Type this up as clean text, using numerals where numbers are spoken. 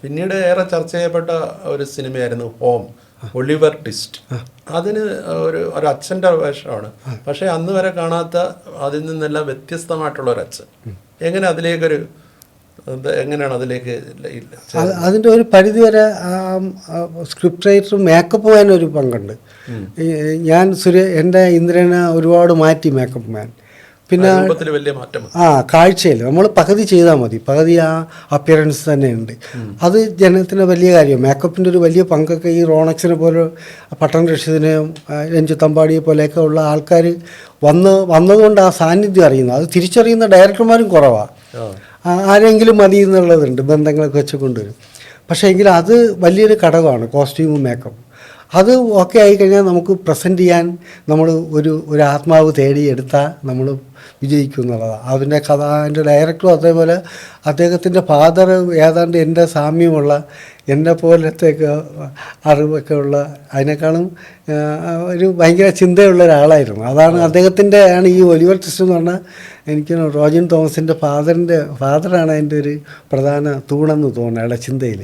പിന്നീട് ഏറെ ചർച്ച ചെയ്യപ്പെട്ട ഒരു സിനിമയായിരുന്നു ഹോം, ഒലിവർ ട്വിസ്റ്റ്. അതിന് ഒരു അച്ഛൻ്റെ വേഷമാണ്, പക്ഷേ അന്ന് വരെ കാണാത്ത, അതിൽ നിന്നെല്ലാം വ്യത്യസ്തമായിട്ടുള്ള ഒരു അച്ഛൻ. എങ്ങനെയാണ് അതിലേക്ക്? അതിൻ്റെ ഒരു പരിധി വരെ സ്ക്രിപ്റ്റ് റൈറ്റർ മേക്കപ്പ് മാൻ ഒരു പങ്കുണ്ട്. ഞാൻ എൻ്റെ ഇന്ദ്രനെ ഒരുപാട് മാറ്റി മേക്കപ്പ് മാൻ. പിന്നെ കാഴ്ചയിൽ നമ്മൾ പകുതി ചെയ്താൽ മതി, പകുതി ആ അപ്പിയറൻസ് തന്നെയുണ്ട്. അത് ജനത്തിന് വലിയ കാര്യം. മേക്കപ്പിൻ്റെ ഒരു വലിയ പങ്കൊക്കെ ഈ റോണക്സിനെ പോലെ, പട്ടൺ റഷീദിനെയും രഞ്ജിത്ത് അമ്പാടിയെ പോലെയൊക്കെ ഉള്ള ആൾക്കാർ വന്നതുകൊണ്ട് ആ സാന്നിധ്യം അറിയുന്നു. അത് തിരിച്ചറിയുന്ന ഡയറക്ടർമാരും കുറവാണ്. ആരെങ്കിലും മതി എന്നുള്ളതുണ്ട്, ബന്ധങ്ങളൊക്കെ വെച്ച് കൊണ്ടുവരും. പക്ഷേ എങ്കിൽ അത് വലിയൊരു ഘടകമാണ് കോസ്റ്റ്യൂമും മേക്കപ്പും. അത് ഓക്കെ ആയിക്കഴിഞ്ഞാൽ നമുക്ക് പ്രസൻറ്റ് ചെയ്യാൻ നമ്മൾ ഒരു ആത്മാവ് തേടിയെടുത്താൽ നമ്മൾ വിജയിക്കും എന്നുള്ളതാണ്. അതിൻ്റെ അതിൻ്റെ ഡയറക്ടറും അതേപോലെ അദ്ദേഹത്തിൻ്റെ ഫാദർ ഏതാണ്ട് എൻ്റെ സാമ്യമുള്ള, എന്നെ പോലത്തെയൊക്കെ അറിവൊക്കെ ഉള്ള, അതിനേക്കാളും ഒരു ഭയങ്കര ചിന്തയുള്ള ഒരാളായിരുന്നു. അതാണ് അദ്ദേഹത്തിൻ്റെ ഈ ഒലിവർ ട്വിസ്റ്റ് എന്ന് പറഞ്ഞാൽ എനിക്ക് റോജിൻ തോമസിൻ്റെ ഫാദറാണ് അതിൻ്റെ ഒരു പ്രധാന തൂണെന്ന് തോന്നുന്നു അയാളുടെ ചിന്തയിൽ.